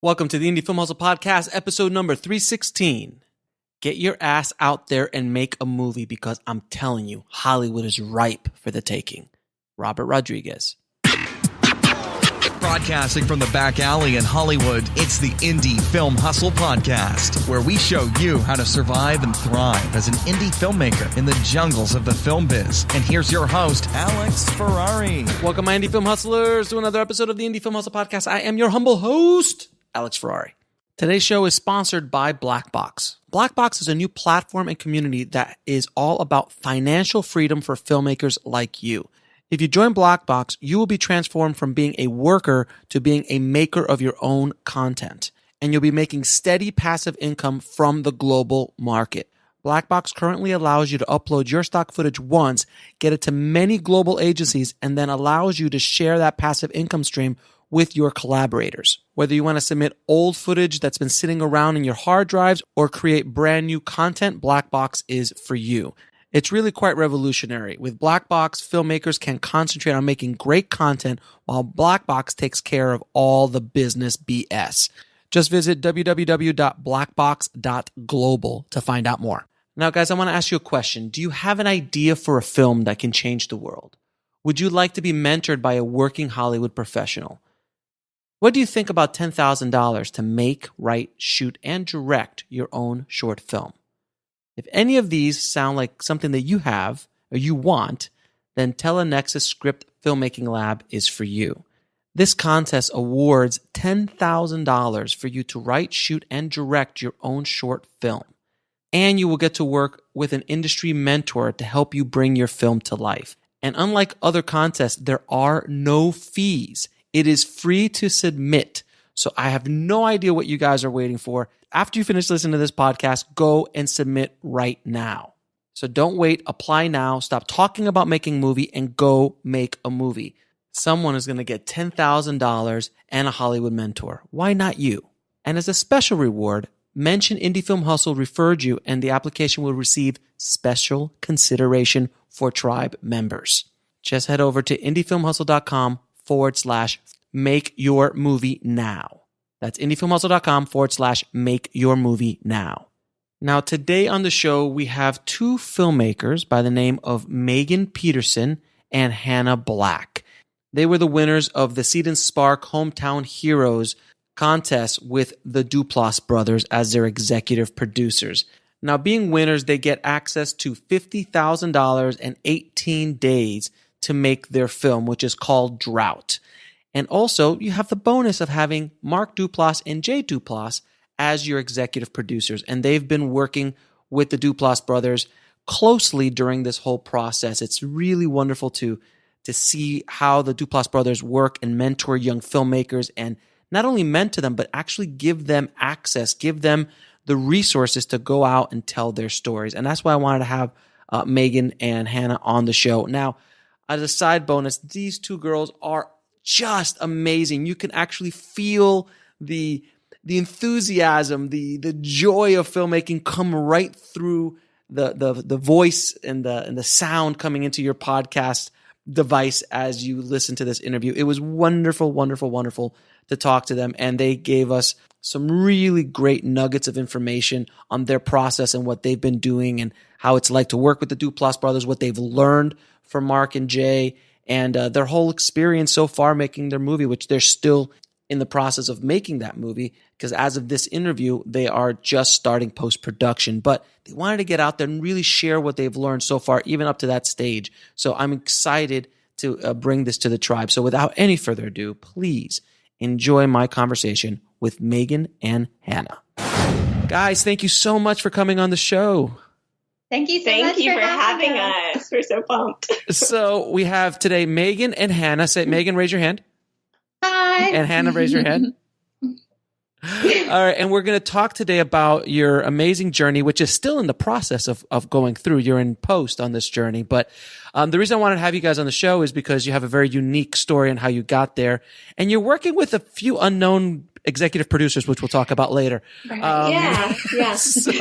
Welcome to the Indie Film Hustle Podcast, episode number 316. Get your ass out there and make a movie because I'm telling you, Hollywood is ripe for the taking. Robert Rodriguez. Broadcasting from the back alley in Hollywood, it's the Indie Film Hustle Podcast, where we show you how to survive and thrive as an indie filmmaker in the jungles of the film biz. And here's your host, Alex Ferrari. Welcome, my Indie Film Hustlers, to another episode of the Indie Film Hustle Podcast. I am your humble host, Alex Ferrari. Today's show is sponsored by Blackbox. Blackbox is a new platform and community that is all about financial freedom for filmmakers like you. If you join Blackbox, you will be transformed from being a worker to being a maker of your own content. And you'll be making steady passive income from the global market. Blackbox currently allows you to upload your stock footage once, get it to many global agencies, and then allows you to share that passive income stream with your collaborators. Whether you want to submit old footage that's been sitting around in your hard drives or create brand new content, Blackbox is for you. It's really quite revolutionary. With Blackbox, filmmakers can concentrate on making great content while Blackbox takes care of all the business BS. Just visit www.blackbox.global to find out more. Now, guys, I want to ask you a question. Do you have an idea for a film that can change the world? Would you like to be mentored by a working Hollywood professional? What do you think about $10,000 to make, write, shoot, and direct your own short film? If any of these sound like something that you have or you want, then Telenexus Script Filmmaking Lab is for you. This contest awards $10,000 for you to write, shoot, and direct your own short film. And you will get to work with an industry mentor to help you bring your film to life. And unlike other contests, there are no fees. It is free to submit. So I have no idea what you guys are waiting for. After you finish listening to this podcast, go and submit right now. So don't wait. Apply now. Stop talking about making a movie and go make a movie. Someone is going to get $10,000 and a Hollywood mentor. Why not you? And as a special reward, mention Indie Film Hustle referred you and the application will receive special consideration for tribe members. Just head over to indiefilmhustle.com/make your movie now. That's indiefilmhustle.com/make your movie now. Now, today on the show, we have two filmmakers by the name of Megan Petersen and Hannah Black. They were the winners of the Seed and Spark Hometown Heroes contest with the Duplass Brothers as their executive producers. Now, being winners, they get access to $50,000 and 18 days to make their film, which is called Drought. And also, you have the bonus of having Mark Duplass and Jay Duplass as your executive producers. And they've been working with the Duplass brothers closely during this whole process. It's really wonderful to see how the Duplass brothers work and mentor young filmmakers and not only mentor them, but actually give them access, give them the resources to go out and tell their stories. And that's why I wanted to have Megan and Hannah on the show. Now, as a side bonus, these two girls are just amazing. You can actually feel the enthusiasm, the joy of filmmaking come right through the voice and the sound coming into your podcast device as you listen to this interview. It was wonderful, wonderful, wonderful to talk to them, and they gave us some really great nuggets of information on their process and what they've been doing and how it's like to work with the Duplass brothers, what they've learned from Mark and Jay, and their whole experience so far making their movie, which they're still in the process of making that movie, because as of this interview, they are just starting post-production. But they wanted to get out there and really share what they've learned so far, even up to that stage. So I'm excited to bring this to the tribe. So without any further ado, please enjoy my conversation with Megan and Hannah. Guys, thank you so much for coming on the show. Thank you so much for having us. We're so pumped. So we have today Megan and Hannah. Say, Megan, raise your hand. Hi. And Hannah, raise your hand. All right, and we're going to talk today about your amazing journey, which is still in the process of going through. You're in post on this journey. But the reason I wanted to have you guys on the show is because you have a very unique story on how you got there. And you're working with a few unknown executive producers, which we'll talk about later. Right. Yeah. So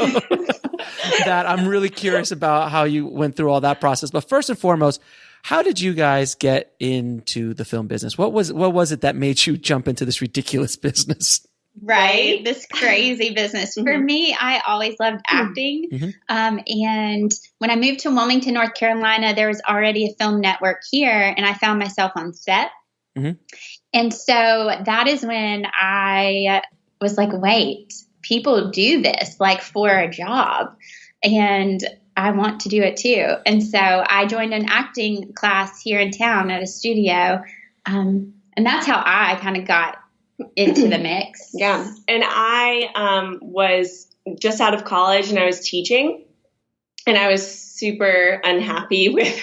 that I'm really curious about how you went through all that process. But first and foremost, how did you guys get into the film business? What was it that made you jump into this ridiculous business? Right. This crazy business. For me, I always loved acting. And when I moved to Wilmington, North Carolina, there was already a film network here, and I found myself on set. And so that is when I was like, wait, people do this like for a job, and I want to do it too. And so I joined an acting class here in town at a studio. And that's how I kind of got into the mix. Yeah. And I was just out of college and I was teaching, and I was super unhappy with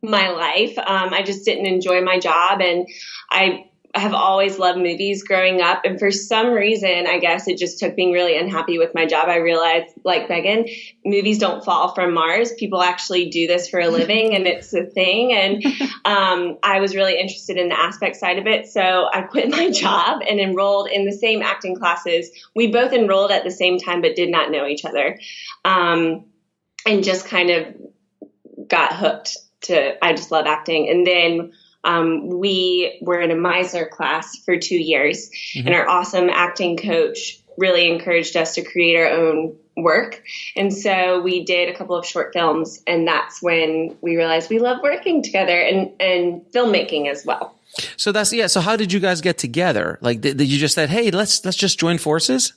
my life. I just didn't enjoy my job, and I have always loved movies growing up. And for some reason, I guess it just took being really unhappy with my job. I realized, like Megan, movies don't fall from Mars. People actually do this for a living, and it's a thing. And I was really interested in the aspect side of it. So I quit my job and enrolled in the same acting classes. We both enrolled at the same time, but did not know each other. And just kind of got hooked to, I just love acting. And then we were in a Meisner class for 2 years, and our awesome acting coach really encouraged us to create our own work. And so we did a couple of short films, and that's when we realized we love working together and filmmaking as well. So so how did you guys get together? Like, did you just said, hey, let's just join forces?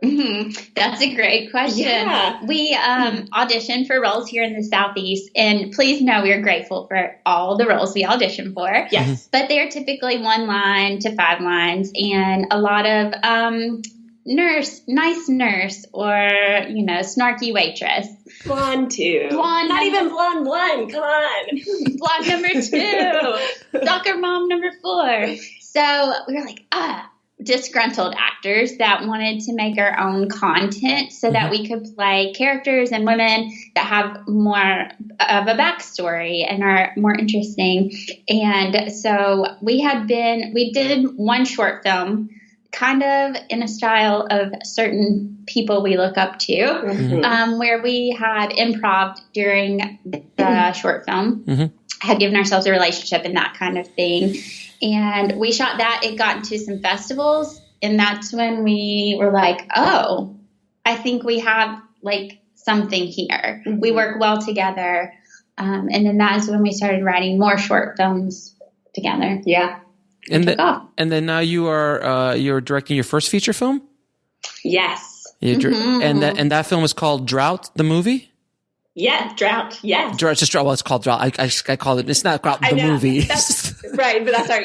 That's a great question. Yeah. We auditioned for roles here in the Southeast, and please know we are grateful for all the roles we audition for. Yes. But they're typically 1 line to 5 lines, and a lot of nice nurse, or snarky waitress. Blonde 2. Not even blonde 1. Come on. Blonde number 2. Soccer mom number 4. So we were like, disgruntled actors that wanted to make our own content so that we could play characters and women that have more of a backstory and are more interesting. And so we did one short film, kind of in a style of certain people we look up to, where we had improv during the short film, had given ourselves a relationship and that kind of thing. And we shot that. It got into some festivals, and that's when we were like, oh, I think we have like something here. We work well together. And then that's when we started writing more short films together. Yeah. And then now you're directing your first feature film? Yes. And that film is called Drought, the movie? Yeah, Drought. Yes. Drought, just Drought. Well, it's called Drought. I call it. It's not Drought the movie. That's, right, but that's our.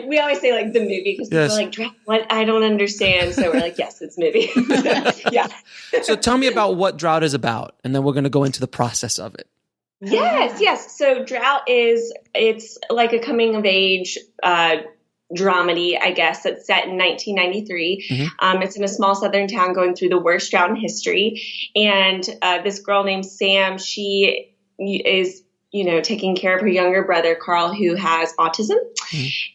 We always say like the movie because people are like Drought. What? I don't understand. So we're like, yes, it's movie. Yeah. So tell me about what Drought is about, and then we're going to go into the process of it. Yes. So Drought it's like a coming of age dramedy, I guess, that's set in 1993. It's in a small southern town going through the worst drought in history. And this girl named Sam, she is, taking care of her younger brother, Carl, who has autism.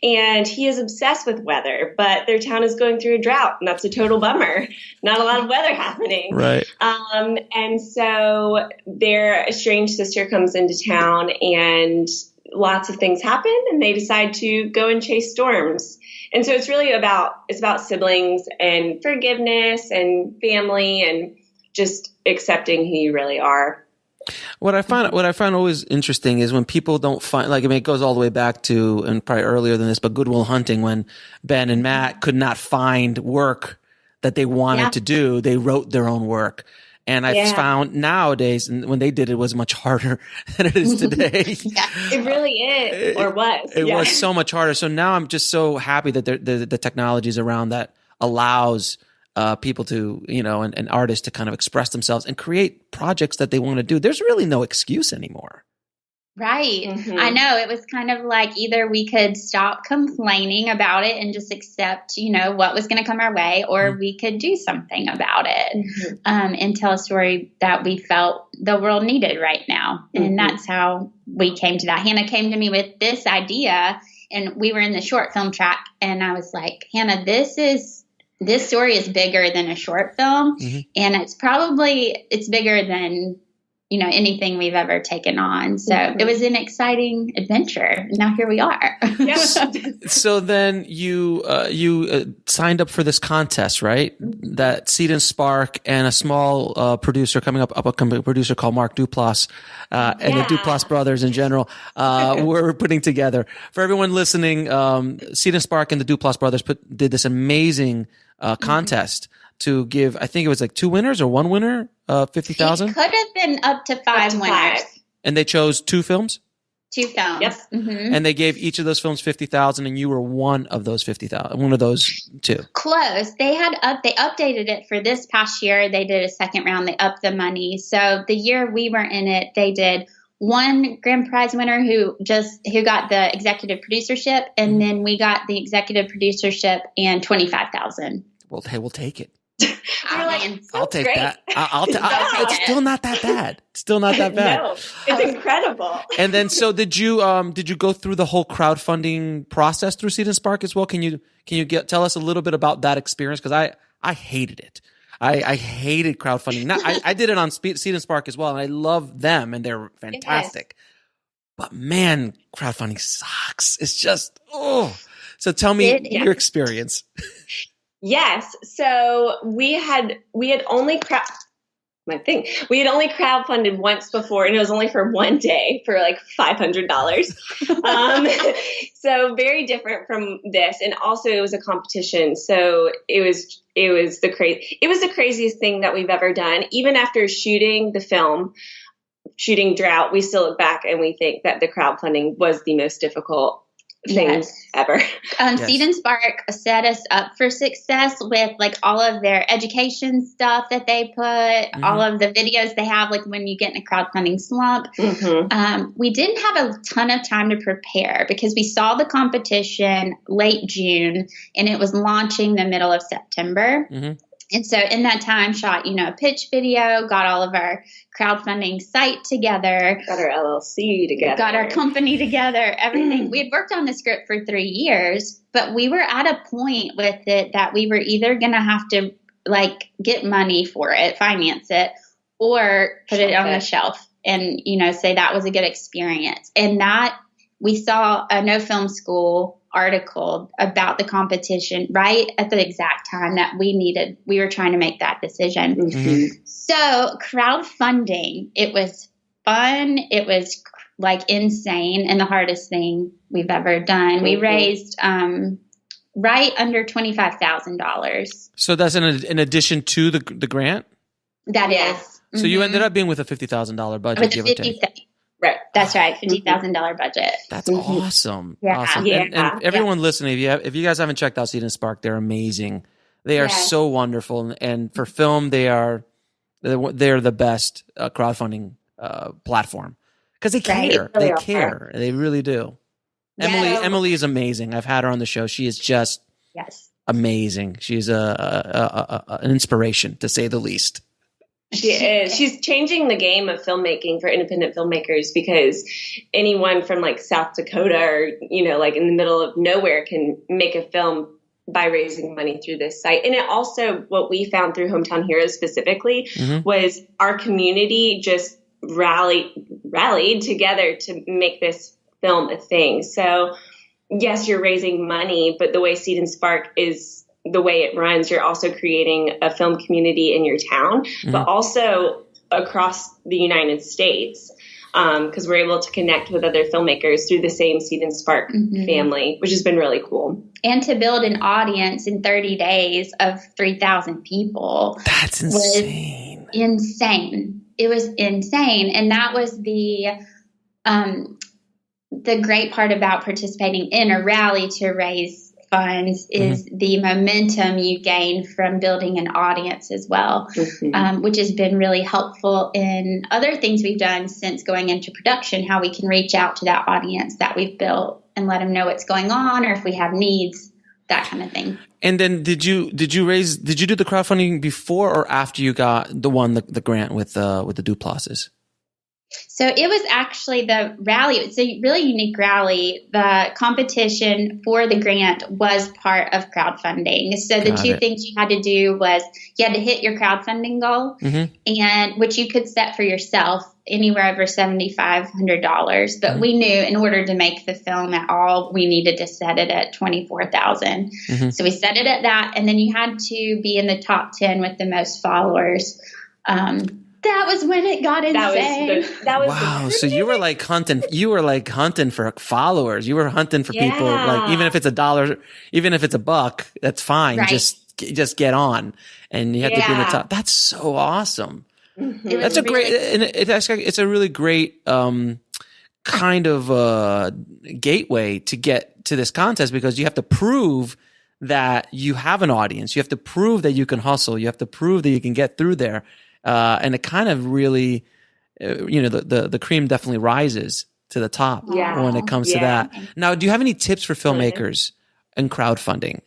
And he is obsessed with weather, but their town is going through a drought, and that's a total bummer. Not a lot of weather happening. Right. And so their estranged sister comes into town, and lots of things happen, and they decide to go and chase storms. And so it's really about siblings and forgiveness and family and just accepting who you really are. What I find always interesting is when people don't find, it goes all the way back to, and probably earlier than this, but Good Will Hunting, when Ben and Matt could not find work that they wanted to do, they wrote their own work. And I've found nowadays, and when they did it, was much harder than it is today. It really is, or was. It was so much harder. So now I'm just so happy that the technology is around that allows people to, and artists to kind of express themselves and create projects that they want to do. There's really no excuse anymore. Right. I know. It was kind of like either we could stop complaining about it and just accept, what was going to come our way, or we could do something about it and tell a story that we felt the world needed right now. And that's how we came to that. Hannah came to me with this idea, and we were in the short film track, and I was like, Hannah, this story is bigger than a short film, and it's bigger than anything we've ever taken on. So it was an exciting adventure. Now here we are. So then you signed up for this contest, right? That Seed and Spark and a small producer coming up a producer called Mark Duplass, and the Duplass Brothers in general, were putting together. For everyone listening, Seed and Spark and the Duplass Brothers did this amazing contest to give, I think it was like 2 winners or 1 winner, 50,000. It could have been up to 5 winners. And they chose 2 films? 2 films. Yep. Mm-hmm. And they gave each of those films 50,000, and you were one of those 50,000, one of those 2. Close. They updated it for this past year. They did a second round. They upped the money. So the year we were in it, they did 1 grand prize winner who got the executive producership, and then we got the executive producership and 25,000. Well, hey, we'll take it. I'll take great. That. It's still not that bad. Still not that bad. No, it's incredible. And then, so did you go through the whole crowdfunding process through Seed and Spark as well? Can you tell us a little bit about that experience? Because I hated it. I hated crowdfunding. Now, I did it on Seed and Spark as well, and I love them, and they're fantastic. Yes. But man, crowdfunding sucks. It's just, So tell me your experience. Yes. So we had only crowdfunded once before, and it was only for 1 day for like $500. So very different from this. And also it was a competition. So it was the craziest thing that we've ever done. Even after shooting the film, shooting Drought, we still look back and we think that the crowdfunding was the most difficult thing ever. Seed and Spark set us up for success with like all of their education stuff that they put, all of the videos they have, like when you get in a crowdfunding slump. We didn't have a ton of time to prepare because we saw the competition late June and it was launching the middle of September. And so in that time shot, a pitch video, got all of our crowdfunding site together. Got our LLC together. Got our company together, everything. We had worked on the script for 3 years, but we were at a point with it that we were either going to have to like get money for it, finance it, or put it on the shelf and, say that was a good experience. And that we saw a No Film School article about the competition right at the exact time that we were trying to make that decision. So crowdfunding, it was fun. It was like insane and the hardest thing we've ever done. We raised right under $25,000. So that's in addition to the grant? That is. So you ended up being with a $50,000 budget, give or take. Right. That's right. $50,000 budget. That's awesome. Yeah. Awesome. Yeah. And everyone listening, if you guys haven't checked out Seed and Spark, they're amazing. They are so wonderful. And for film, they're the best crowdfunding platform because they care. They care. They really do. Emily is amazing. I've had her on the show. She is just amazing. She's an inspiration, to say the least. She is. She's changing the game of filmmaking for independent filmmakers because anyone from like South Dakota or, like in the middle of nowhere can make a film by raising money through this site. And it also, what we found through Hometown Heroes specifically was our community just rallied together to make this film a thing. So yes, you're raising money, but the way Seed and Spark is the way it runs, you're also creating a film community in your town, but also across the United States, because we're able to connect with other filmmakers through the same Seed and Spark family, which has been really cool. And to build an audience in 30 days of 3,000 people. That's insane. It was insane. And that was the great part about participating in a rally to raise funds is the momentum you gain from building an audience as well, which has been really helpful in other things we've done since going into production, how we can reach out to that audience that we've built and let them know what's going on or if we have needs, that kind of thing. And then did you do the crowdfunding before or after you got the grant with the Duplasses? So it was actually the rally. It's a really unique rally. The competition for the grant was part of crowdfunding. So the two things you had to do was you had to hit your crowdfunding goal, and which you could set for yourself anywhere over $7,500. But we knew in order to make the film at all, we needed to set it at $24,000. So we set it at that, and then you had to be in the top 10 with the most followers. That was when it got insane. That was wow. So you were like hunting. You were like hunting for followers. You were hunting for people. Like even if it's $1, even if it's $1, that's fine. Right. Just get on, and you have to be in the top. That's so awesome. That's a great. And it's a really great kind of gateway to get to this contest, because you have to prove that you have an audience. You have to prove that you can hustle. You have to prove that you can get through there. And it kind of really, the cream definitely rises to the top when it comes to that. Now, do you have any tips for filmmakers in crowdfunding?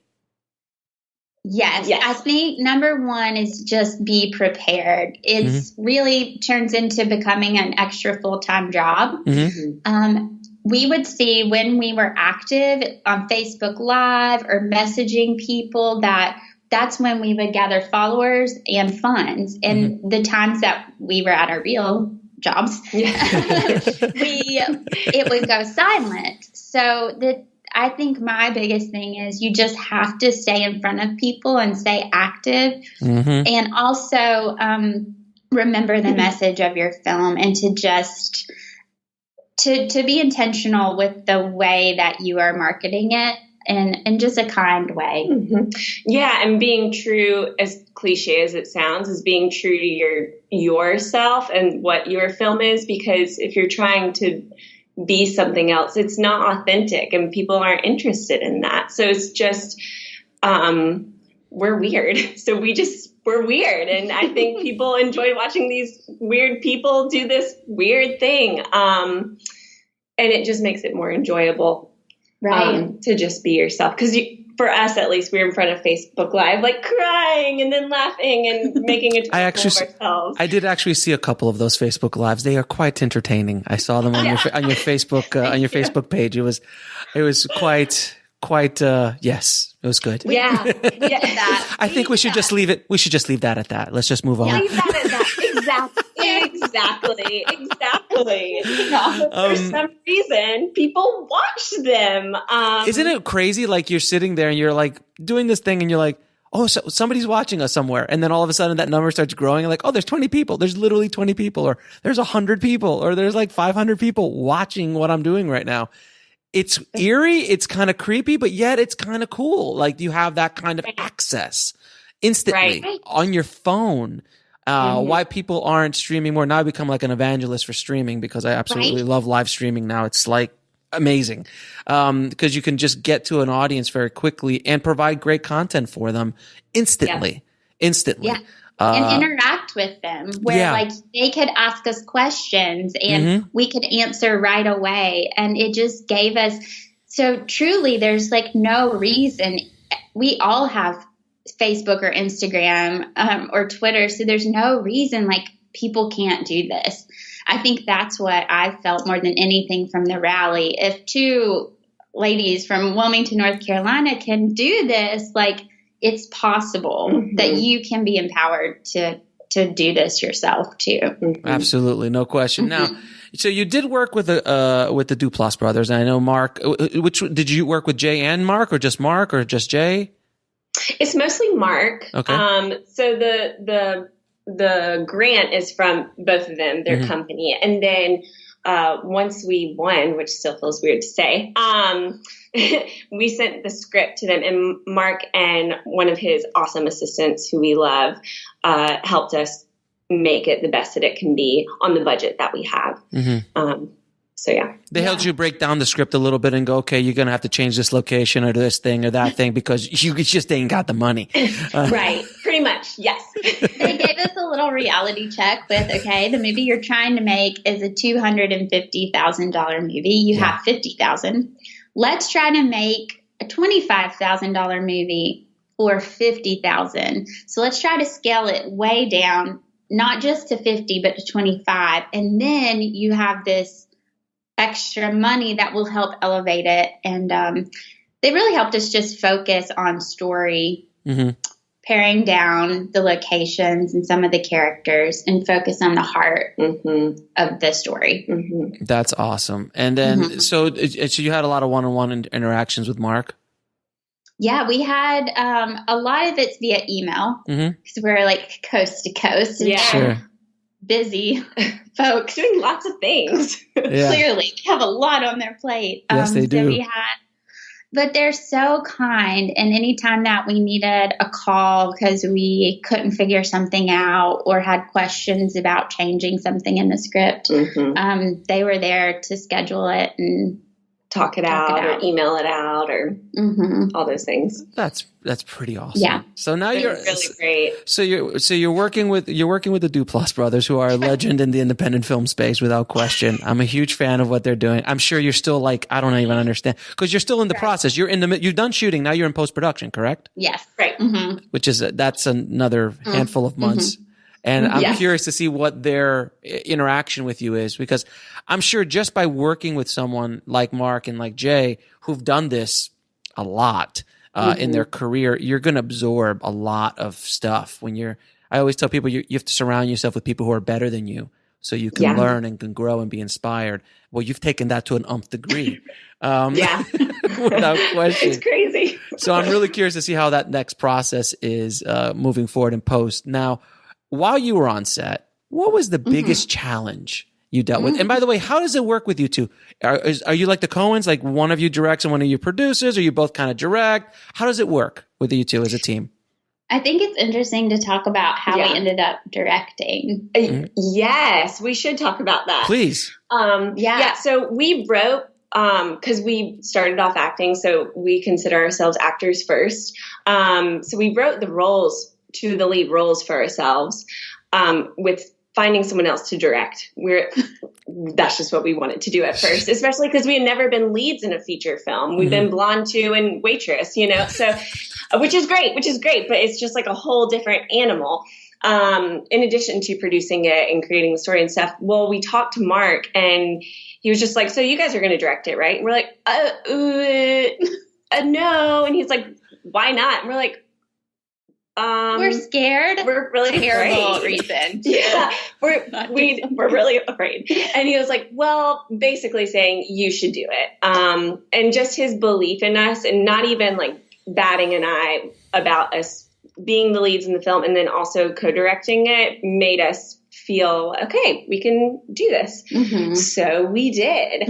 Yes. I think number one is just be prepared. It's really turns into becoming an extra full-time job. We would see when we were active on Facebook Live or messaging people that's when we would gather followers and funds. And the times that we were at our real jobs, it would go silent. So I think my biggest thing is you just have to stay in front of people and stay active. And also remember the message of your film, and to just to be intentional with the way that you are marketing it. In just a kind way. Yeah, and being true, as cliche as it sounds, is being true to yourself and what your film is, because if you're trying to be something else, it's not authentic and people aren't interested in that. So it's just, we're weird. So we're weird. And I think people enjoy watching these weird people do this weird thing. And it just makes it more enjoyable. Right. To just be yourself. Because for us, at least, we were in front of Facebook Live, like crying and then laughing and making a total of ourselves. I did actually see a couple of those Facebook Lives. They are quite entertaining. I saw them on your Facebook page. It was quite. Yes, it was good. Yeah. I think we should just leave it. We should just leave that at that. Let's just move on. Leave that at that. Exactly. For some reason, people watch them. Isn't it crazy? Like you're sitting there and you're like doing this thing and you're like, oh, so somebody's watching us somewhere. And then all of a sudden that number starts growing. And like, oh, there's 20 people. There's literally 20 people, or there's 100 people, or there's like 500 people watching what I'm doing right now. It's eerie. It's kind of creepy, but yet it's kind of cool. Like you have that kind of access instantly on your phone. Why people aren't streaming more. Now I become like an evangelist for streaming, because I absolutely love live streaming now. It's like amazing. Because you can just get to an audience very quickly and provide great content for them instantly. Yeah. And interact with them where like they could ask us questions and we could answer right away. And it just gave us, so truly there's like no reason. We all have Facebook or Instagram or Twitter. So there's no reason like people can't do this. I think that's what I felt more than anything from the rally. If two ladies from Wilmington, North Carolina can do this, like it's possible that you can be empowered to do this yourself too. Absolutely. No question. Now, so you did work with the Duplass brothers. And I know Mark, which did you work with Jay and Mark, or just Jay? It's mostly Mark. Okay. So the grant is from both of them, their company. And then once we won, which still feels weird to say, we sent the script to them, and Mark and one of his awesome assistants who we love helped us make it the best that it can be on the budget that we have. So yeah. They helped you break down the script a little bit and go, okay, you're going to have to change this location or this thing or that thing because you just ain't got the money. Right. Pretty much. Yes. They gave us a little reality check with, okay, the movie you're trying to make is a $250,000 movie. You have $50,000. Let's try to make a $25,000 movie for $50,000. So let's try to scale it way down not just to 50, but to 25. And then you have this extra money that will help elevate it. And they really helped us just focus on story, paring down the locations and some of the characters and focus on the heart of the story. That's awesome. And then, so you had a lot of one-on-one interactions with Mark? Yeah, we had a lot of it's via email because we're like coast to coast. Yeah. Sure. Busy folks. Doing lots of things. Clearly, they have a lot on their plate. Yes, they do. But they're so kind. And anytime that we needed a call because we couldn't figure something out or had questions about changing something in the script, they were there to schedule it and talk it out or email it out or all those things. That's pretty awesome. Yeah. So now you're really great. So you're working with the Duplass brothers, who are a legend in the independent film space without question. I'm a huge fan of what they're doing. I'm sure you're still like, I don't even understand, because you're still in the process. You're you've done shooting. Now you're in post-production, correct? Yes. Right. Which is that's another handful of months. And I'm curious to see what their interaction with you is, because I'm sure just by working with someone like Mark and like Jay, who've done this a lot in their career, you're going to absorb a lot of stuff. I always tell people you have to surround yourself with people who are better than you so you can learn and can grow and be inspired. Well, you've taken that to an umph degree. Without question. It's crazy. So I'm really curious to see how that next process is moving forward in post. Now, while you were on set, what was the biggest challenge you dealt with? And by the way, how does it work with you two? Are you like the Coens, like one of you directs and one of you produces? Or you both kind of direct? How does it work with you two as a team? I think it's interesting to talk about how we ended up directing. Yes, we should talk about that. Please. So we wrote, because we started off acting, so we consider ourselves actors first. So we wrote the lead roles for ourselves, with finding someone else to direct. That's just what we wanted to do at first, especially because we had never been leads in a feature film. We've been Blonde 2 and Waitress, so, which is great, but it's just like a whole different animal. In addition to producing it and creating the story and stuff. Well, we talked to Mark and he was just like, so you guys are going to direct it, right? And we're like, no. And he's like, why not? And we're like, we're scared. We're really terrible afraid. reason. Yeah, we're really afraid. And he was like, well, basically saying you should do it. And just his belief in us, and not even like batting an eye about us being the leads in the film, and then also co-directing it, made us feel, okay, we can do this. So we did.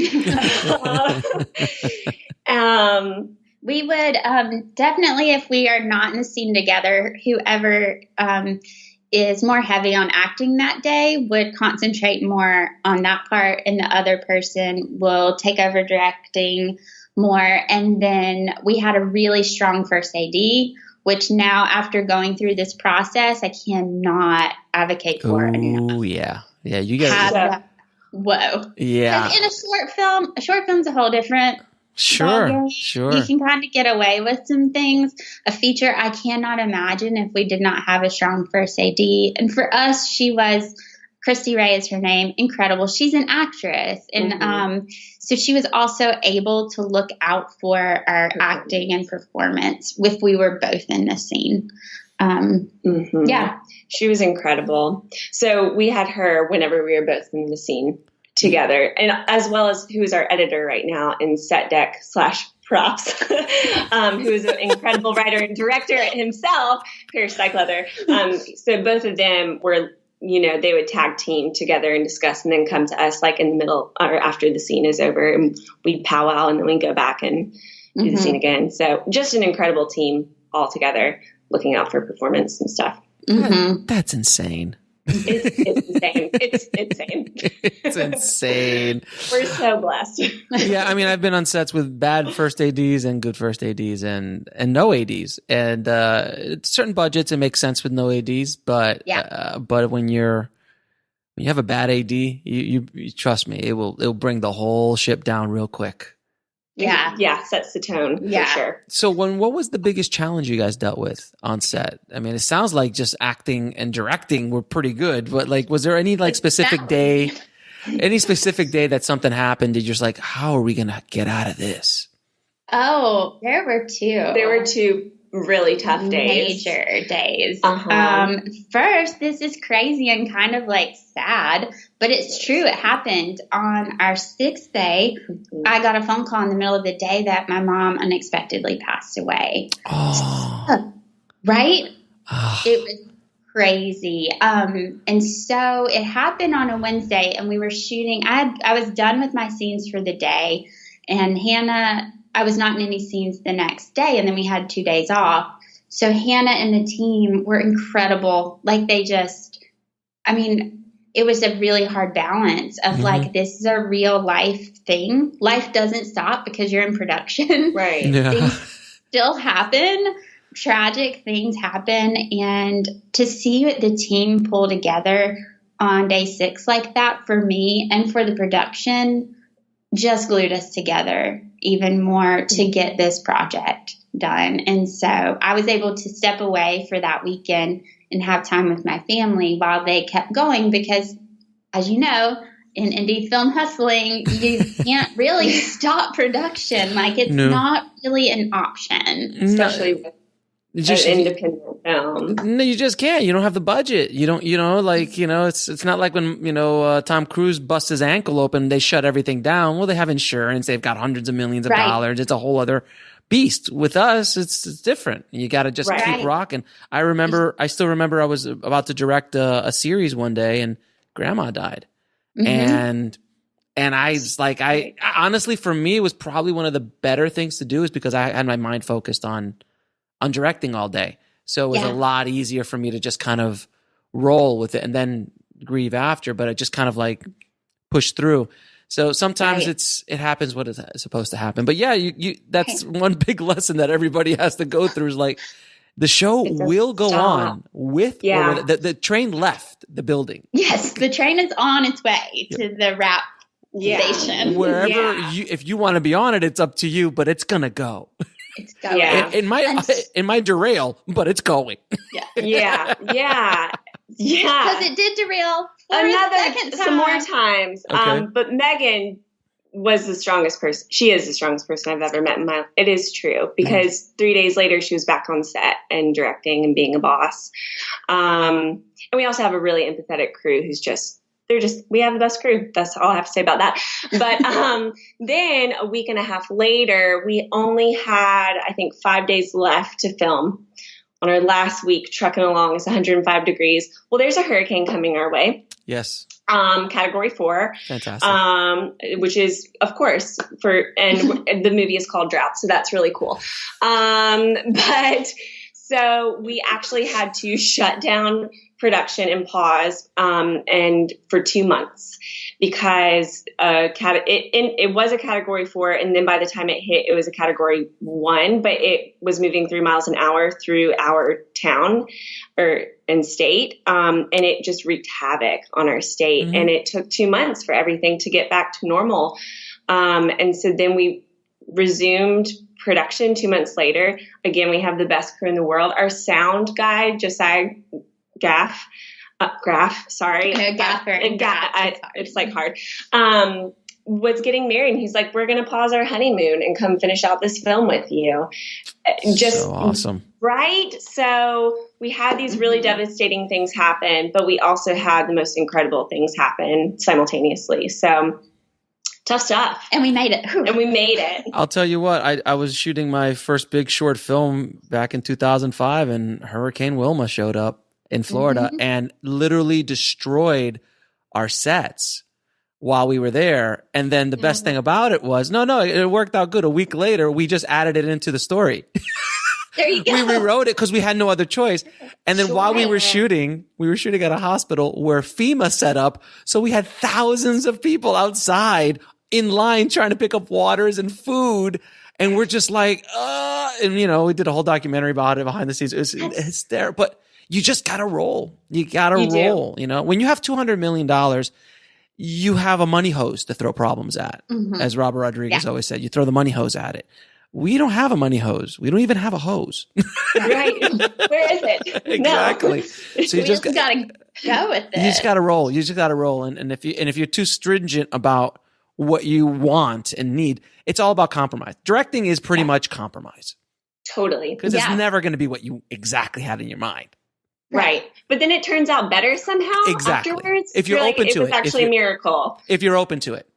We would definitely, if we are not in the scene together, whoever is more heavy on acting that day would concentrate more on that part, and the other person will take over directing more. And then we had a really strong first AD, which now, after going through this process, I cannot advocate for enough. Oh, yeah. Yeah, you got whoa. Yeah. Because in a short film's a whole different Sure. You can kind of get away with some things. A feature, I cannot imagine if we did not have a strong first AD. And for us, she was, Christy Ray is her name, incredible. She's an actress. And so she was also able to look out for our acting and performance if we were both in the scene. Yeah. She was incredible. So we had her whenever we were both in the scene together, and as well as who's our editor right now in set deck / props, who is an incredible writer and director himself, Pierce Cycleather. So both of them were, they would tag team together and discuss, and then come to us like in the middle or after the scene is over, and we'd powwow, and then we'd go back and do the scene again. So just an incredible team all together, looking out for performance and stuff. That's insane. It's insane. It's insane. It's insane. We're so blessed. Yeah, I mean, I've been on sets with bad first ADs and good first ADs and no ADs. And certain budgets, it makes sense with no ADs. But but when you have a bad AD, you trust me, it'll bring the whole ship down real quick. sets the tone for sure. So what was the biggest challenge you guys dealt with on set? I mean, it sounds like just acting and directing were pretty good, but like, was there any like specific day that something happened that you're just like, how are we going to get out of this? Oh, there were two really tough days. Major days. First, this is crazy and kind of like sad, but it's true. It happened on our 6th day. I got a phone call in the middle of the day that my mom unexpectedly passed away. Oh. Right? It was crazy. And so it happened on a Wednesday, and we were shooting. I was done with my scenes for the day, and I was not in any scenes the next day, and then we had 2 days off. So Hannah and the team were incredible. Like it was a really hard balance of like, this is a real life thing. Life doesn't stop because you're in production. Right. Yeah. Things still happen. Tragic things happen. And to see the team pull together on day 6 like that, for me and for the production, just glued us together even more to get this project done. And so I was able to step away for that weekend and have time with my family while they kept going, because as you know, in indie film hustling, you can't really stop production. Like it's not really an option. Especially with independent film. No, you just can't. You don't have the budget. You don't, it's not like when, Tom Cruise busts his ankle open, they shut everything down. Well, they have insurance. They've got hundreds of millions of dollars. It's a whole other beast. With us, it's different. You got to just keep rocking. I still remember I was about to direct a series one day and grandma died. And I was like, I honestly, for me, it was probably one of the better things to do, is because I had my mind focused on directing all day. So it was a lot easier for me to just kind of roll with it and then grieve after, but I just kind of like push through. So sometimes it happens what is supposed to happen. But yeah, that's one big lesson that everybody has to go through, is like, the show will go on with, the train left the building. Yes, the train is on its way to the wrap station. Wherever if you want to be on it, it's up to you, but it's going to go. It's going. It might derail, but it's going. Yeah. Because it did derail some more times. Okay. But Megan was the strongest person. She is the strongest person I've ever met in my life. It is true, because 3 days later she was back on set and directing and being a boss. And we also have a really empathetic crew we have the best crew. That's all I have to say about that. But then a week and a half later, we only had, I think, 5 days left to film. On our last week, trucking along, it's 105 degrees. Well, there's a hurricane coming our way. Yes. Category 4. Fantastic. Which is, of course, and the movie is called Drought, so that's really cool. But so we actually had to shut down production and pause, and for 2 months, because it was a category 4, and then by the time it hit, it was a category 1, but it was moving 3 miles an hour through our town and state, and it just wreaked havoc on our state. And it took 2 months for everything to get back to normal. And so then we resumed production 2 months later. Again, we have the best crew in the world. Our sound guy, Josiah Graff, sorry. No, Gaffer. It's like hard. Was getting married, and he's like, we're going to pause our honeymoon and come finish out this film with you. Just so awesome. Right? So we had these really devastating things happen, but we also had the most incredible things happen simultaneously. So tough stuff. And we made it. I'll tell you what, I was shooting my first big short film back in 2005, and Hurricane Wilma showed up in Florida and literally destroyed our sets while we were there. And then the best thing about it was, it worked out good. A week later, we just added it into the story. There you go. We rewrote it because we had no other choice. And then while we were shooting at a hospital where FEMA set up. So we had thousands of people outside in line trying to pick up waters and food. And we're just like, and we did a whole documentary about it behind the scenes. It's there, but you just got to roll. You got to roll. When you have $200 million, you have a money hose to throw problems at. As Robert Rodriguez always said, you throw the money hose at it. We don't have a money hose. We don't even have a hose. Right. Where is it? Exactly. No. So you just got to go with it. You just got to roll. You just got to roll. And if you're too stringent about what you want and need, it's all about compromise. Directing is pretty much compromise. Totally. Because it's never going to be what you exactly had in your mind. Right. But then it turns out better somehow afterwards. If you're open to it. It was actually a miracle. If you're open to it.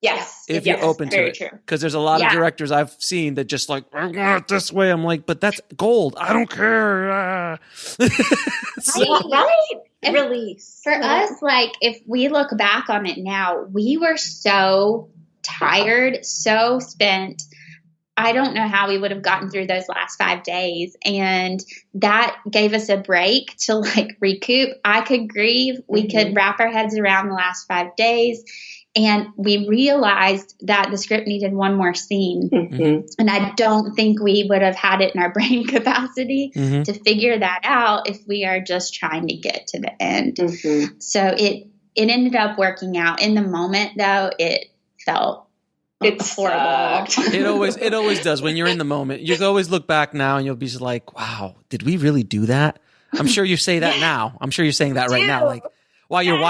Yes. If you're open to very it. True. Because there's a lot of directors I've seen that just like, I want it this way. I'm like, but that's gold. I don't care. Right. Release. For us, like, if we look back on it now, we were so tired, so spent. I don't know how we would have gotten through those last 5 days. And that gave us a break to like recoup. I could grieve. We could wrap our heads around the last 5 days. And we realized that the script needed one more scene. And I don't think we would have had it in our brain capacity to figure that out if we are just trying to get to the end. So it ended up working out. In the moment, though, it felt horrible. It always does. When you're in the moment, you always look back now and you'll be just like, wow, did we really do that? I'm sure you say that now. I'm sure you're saying that right now. Like, while you're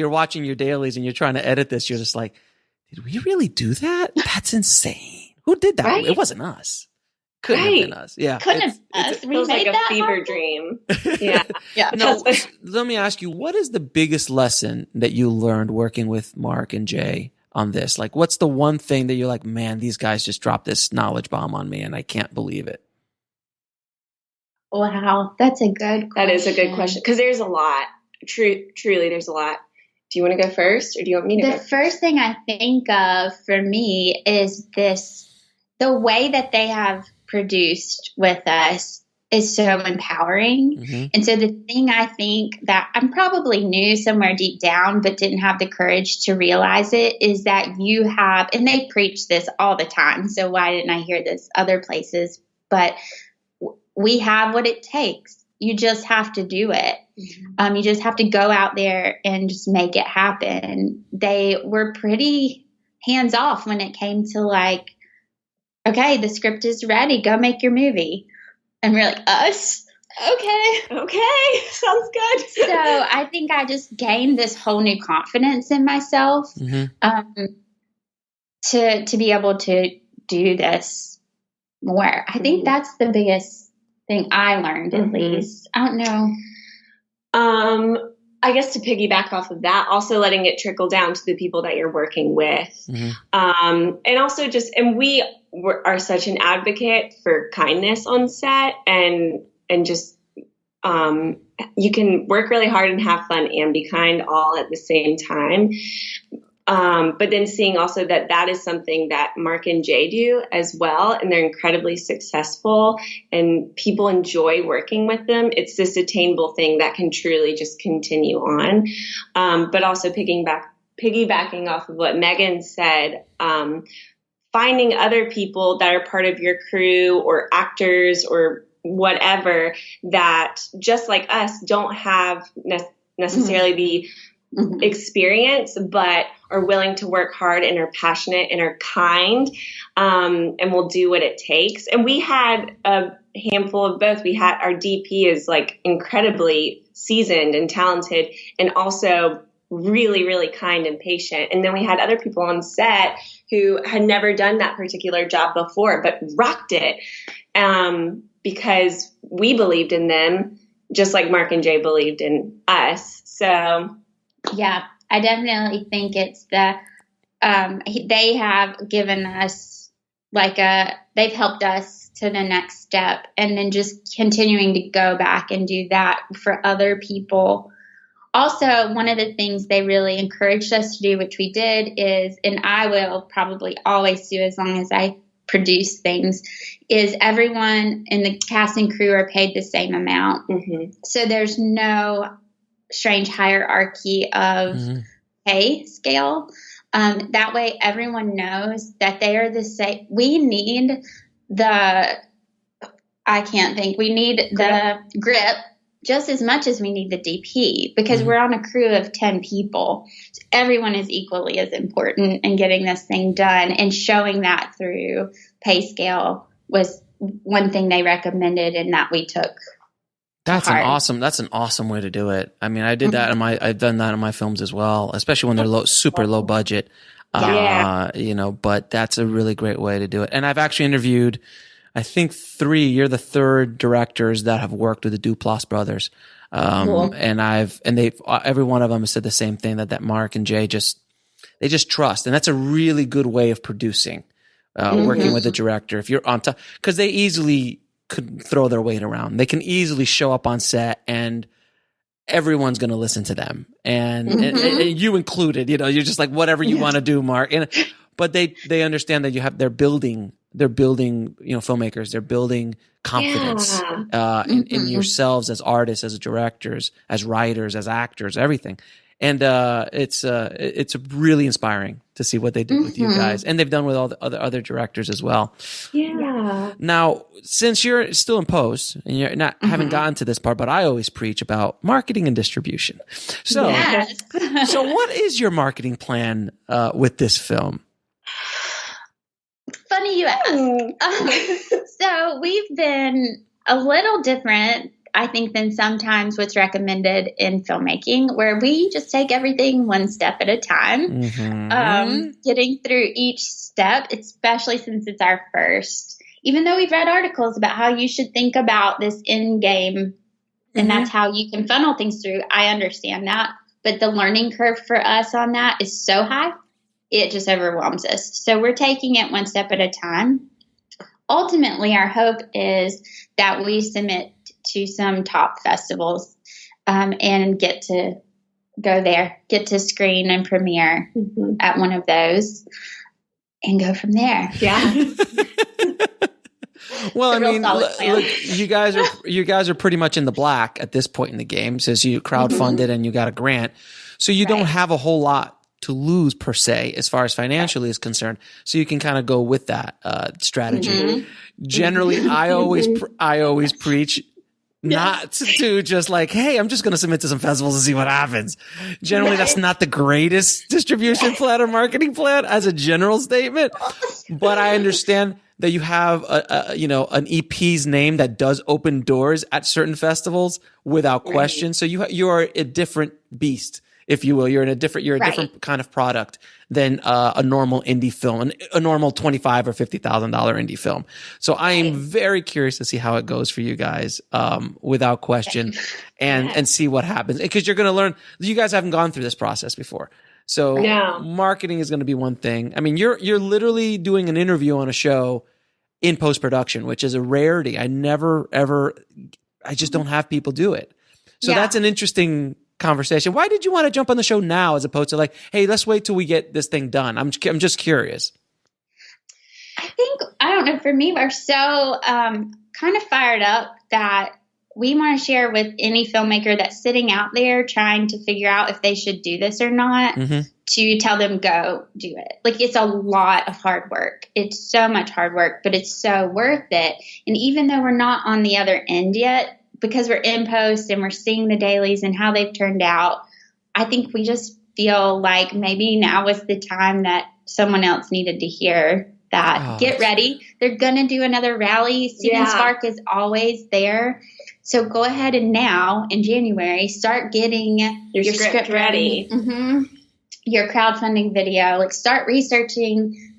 watching your dailies and you're trying to edit this, you're just like, did we really do that? That's insane. Who did that? Right? It wasn't us. Couldn't have been us. Yeah. Couldn't have been us. It feels like a fever dream. Yeah. No, let me ask you, what is the biggest lesson that you learned working with Mark and Jay on this? Like, what's the one thing that you're like, man, these guys just dropped this knowledge bomb on me and I can't believe it? Wow. That's a good question. That is a good question. Because there's a lot. Truly, there's a lot. Do you want to go first or do you want me to go? The first thing I think of for me is the way that they have produced with us is so empowering. And so the thing I think that I'm probably knew somewhere deep down, but didn't have the courage to realize it, is that you have, and they preach this all the time, so why didn't I hear this other places? But we have what it takes. You just have to do it. You just have to go out there and just make it happen. They were pretty hands off when it came to like, okay, the script is ready. Go make your movie. And we're like, us? Okay. Sounds good. So I think I just gained this whole new confidence in myself to be able to do this more. I think that's the biggest thing I learned, at least. I don't know. I guess to piggyback off of that, also letting it trickle down to the people that you're working with. And also we are such an advocate for kindness on set and just, you can work really hard and have fun and be kind all at the same time. But then seeing also that is something that Mark and Jay do as well. And they're incredibly successful and people enjoy working with them. It's this attainable thing that can truly just continue on. But also piggybacking off of what Megan said, finding other people that are part of your crew or actors or whatever that just like us don't have necessarily the experience, but are willing to work hard and are passionate and are kind, and will do what it takes. And we had a handful of both. We had our DP is like incredibly seasoned and talented and also really, really kind and patient. And then we had other people on set who had never done that particular job before, but rocked it, because we believed in them just like Mark and Jay believed in us. So yeah, I definitely think it's they have given us they've helped us to the next step, and then just continuing to go back and do that for other people. Also, one of the things they really encouraged us to do, which we did, is, and I will probably always do as long as I produce things, is everyone in the cast and crew are paid the same amount. So there's no strange hierarchy of pay scale. That way everyone knows that they are the same. We need the grip just as much as we need the DP because we're on a crew of 10 people. So everyone is equally as important in getting this thing done, and showing that through pay scale was one thing they recommended and that we took. That's an awesome way to do it. I mean, I did that I've done that in my films as well, especially when they're super low budget. But that's a really great way to do it. And I've actually interviewed, I think you're the third directors that have worked with the Duplass Brothers. Cool. And every one of them has said the same thing, that Mark and Jay they just trust. And that's a really good way of producing, working with a director. If you're on top, cause they easily could throw their weight around. They can easily show up on set and everyone's going to listen to them, and you included. You're just like, whatever you want to do, Mark. But they understand that they're building. Filmmakers. They're building confidence in yourselves as artists, as directors, as writers, as actors, everything. And it's really inspiring to see what they did with you guys, and they've done with all the other directors as well. Yeah. Now, since you're still in post and you're not haven't gotten to this part, but I always preach about marketing and distribution. So, so what is your marketing plan with this film? Funny you ask. So we've been a little different, I think, than sometimes what's recommended in filmmaking, where we just take everything one step at a time, getting through each step, especially since it's our first. Even though we've read articles about how you should think about this end game and that's how you can funnel things through, I understand that. But the learning curve for us on that is so high, it just overwhelms us. So we're taking it one step at a time. Ultimately, our hope is that we submit to some top festivals and get to go there, get to screen and premiere at one of those and go from there. Yeah. Well, I mean, look, you guys are pretty much in the black at this point in the game, since you crowdfunded and you got a grant. So you don't have a whole lot to lose per se, as far as financially is concerned. So you can kind of go with that strategy. Generally, I always preach not to just like, hey, I'm just going to submit to some festivals and see what happens. Generally, that's not the greatest distribution plan or marketing plan as a general statement. But I understand that you have an EP's name that does open doors at certain festivals without question. So you are a different beast, if you will. You're a different kind of product than a normal indie film, a normal $25,000 or $50,000 indie film. So I am very curious to see how it goes for you guys, without question, and see what happens, because you're going to learn. You guys haven't gone through this process before. So marketing is going to be one thing. I mean, you're literally doing an interview on a show in post-production, which is a rarity. I just don't have people do it. So that's an interesting conversation. Why did you want to jump on the show now, as opposed to like, hey, let's wait till we get this thing done? I'm just curious. I think, I don't know, for me, we're so kind of fired up that we want to share with any filmmaker that's sitting out there trying to figure out if they should do this or not, to tell them, go do it. Like, it's a lot of hard work. It's so much hard work, but it's so worth it. And even though we're not on the other end yet, because we're in post and we're seeing the dailies and how they've turned out, I think we just feel like maybe now was the time that someone else needed to hear that. Get ready. They're going to do another rally. Steven Spark is always there. So go ahead and now in January, start getting your script ready. Your crowdfunding video, like start researching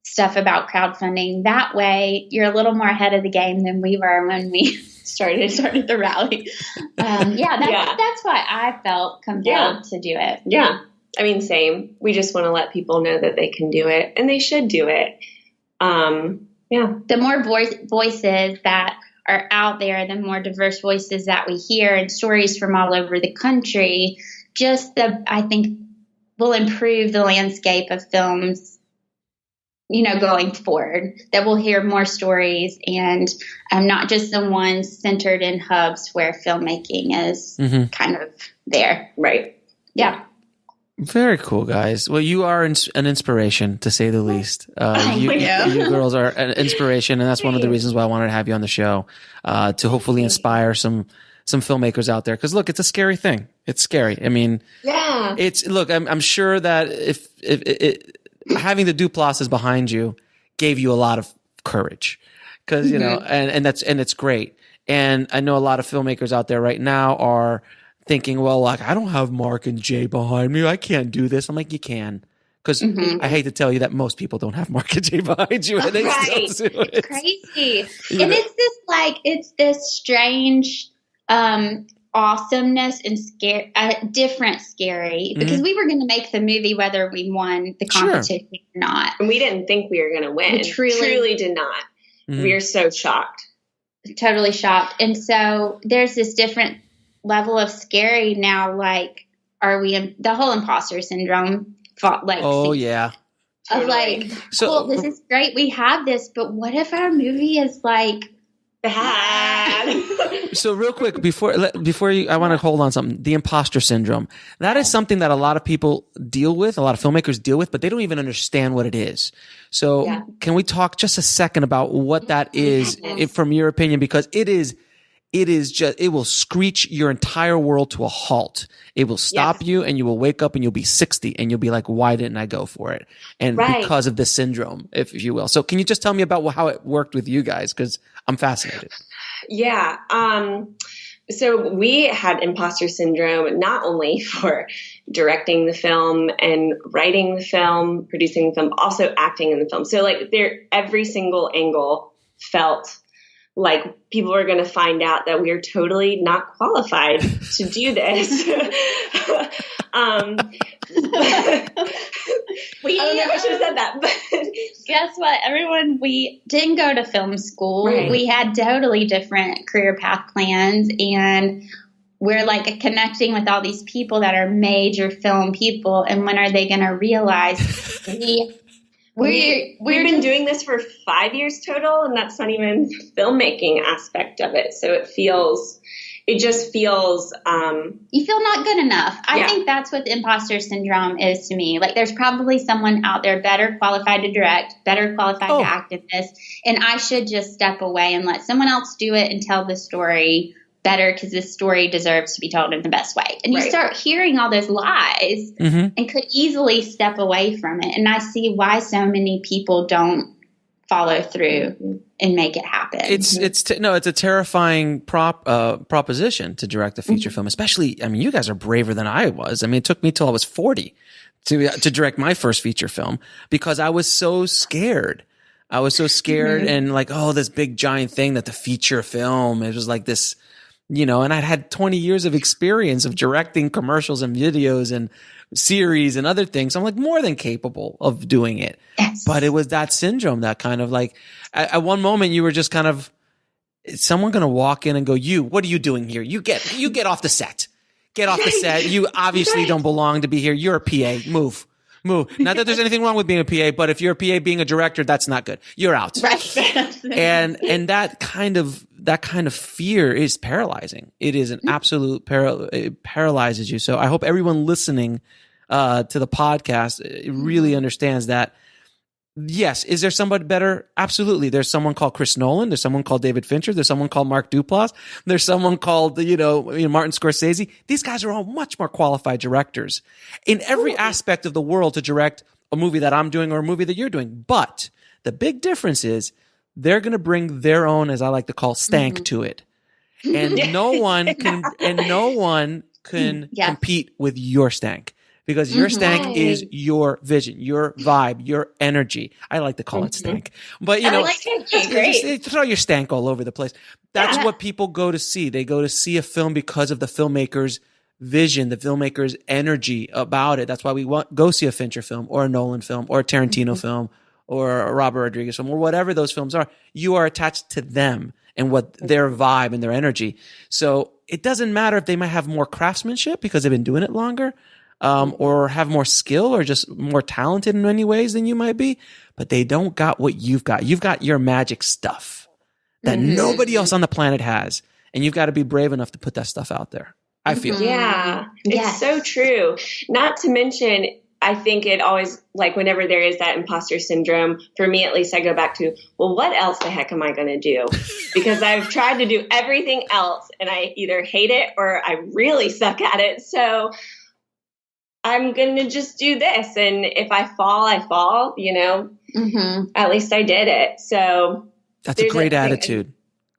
stuff about crowdfunding. That way you're a little more ahead of the game than we were when we started the rally. That's why I felt compelled to do it. Yeah. I mean, same. We just want to let people know that they can do it and they should do it. The more voices that are out there, the more diverse voices that we hear and stories from all over the country, I think will improve the landscape of films, going forward, that we'll hear more stories and not just the ones centered in hubs where filmmaking is kind of there. Right. Yeah. Very cool, guys. Well, you are an inspiration, to say the least. You girls are an inspiration, and that's one of the reasons why I wanted to have you on the show, to hopefully inspire some some filmmakers out there. Cause look, it's a scary thing. It's scary. I mean, yeah, I'm sure that if having the Duplasses behind you gave you a lot of courage. Cause, you know, and it's great. And I know a lot of filmmakers out there right now are thinking, well, like, I don't have Mark and Jay behind me. I can't do this. I'm like, you can. Because I hate to tell you that most people don't have Mark and Jay behind you. And they still do it. It's crazy. And it's this strange awesomeness and different scary. Because we were going to make the movie whether we won the competition or not. And we didn't think we were going to win. We truly did not. We are so shocked. Totally shocked. And so there's this different level of scary now. Like, are we in the whole imposter syndrome? Like, of like, cool, this is great. We have this, but what if our movie is like bad? So real quick, before you, I want to hold on something. The imposter syndrome. That is something that a lot of people deal with, a lot of filmmakers deal with, but they don't even understand what it is. So can we talk just a second about what that is from your opinion? Because it will screech your entire world to a halt. It will stop you and you will wake up and you'll be 60 and you'll be like, why didn't I go for it? And because of this syndrome, if you will. So can you just tell me about how it worked with you guys? Because I'm fascinated. Yeah. So we had imposter syndrome not only for directing the film and writing the film, producing the film, also acting in the film. So like every single angle felt like people are going to find out that we are totally not qualified to do this. I don't know if I should have said that, but guess what? We didn't go to film school. Right. We had totally different career path plans, and we're like connecting with all these people that are major film people. And when are they going to realize We've been doing this for 5 years total, and that's not even filmmaking aspect of it. So it just feels you feel not good enough. I think that's what the imposter syndrome is to me. Like, there's probably someone out there better qualified to direct, better qualified to act in this, and I should just step away and let someone else do it and tell the story better, because this story deserves to be told in the best way. And you start hearing all those lies and could easily step away from it. And I see why so many people don't follow through and make it happen. It's a terrifying proposition to direct a feature film, especially, I mean, you guys are braver than I was. I mean, it took me till I was 40 to direct my first feature film because I was so scared. And like, this big giant thing that the feature film, it was like this, and I'd had 20 years of experience of directing commercials and videos and series and other things. So I'm like more than capable of doing it. Yes. But it was that syndrome that kind of like, at one moment you were just kind of, is someone going to walk in and go, what are you doing here? You get off the set. Get off the set. You obviously don't belong to be here. You're a PA. Move. Not that there's anything wrong with being a PA, but if you're a PA being a director, that's not good. You're out. Right. and that kind of fear is paralyzing. It is an absolute it paralyzes you. So I hope everyone listening to the podcast really understands that. Yes. Is there somebody better? Absolutely. There's someone called Chris Nolan. There's someone called David Fincher. There's someone called Mark Duplass. There's someone called, Martin Scorsese. These guys are all much more qualified directors in every aspect of the world to direct a movie that I'm doing or a movie that you're doing. But the big difference is they're going to bring their own, as I like to call, stank to it. And no one can compete with your stank. Because your stank is your vision, your vibe, your energy. I like to call it stank. But, throw your stank all over the place. That's what people go to see. They go to see a film because of the filmmaker's vision, the filmmaker's energy about it. That's why we go see a Fincher film or a Nolan film or a Tarantino film or a Robert Rodriguez film or whatever those films are. You are attached to them and what their vibe and their energy. So it doesn't matter if they might have more craftsmanship because they've been doing it longer. Or have more skill or just more talented in many ways than you might be, but they don't got what you've got. You've got your magic stuff that nobody else on the planet has. And you've got to be brave enough to put that stuff out there. I feel. Yeah, it's so true. Not to mention, I think it always, like, whenever there is that imposter syndrome, for me at least, I go back to, well, what else the heck am I going to do? Because I've tried to do everything else and I either hate it or I really suck at it. So I'm going to just do this. And if I fall, I fall, you know, at least I did it. So that's a great attitude.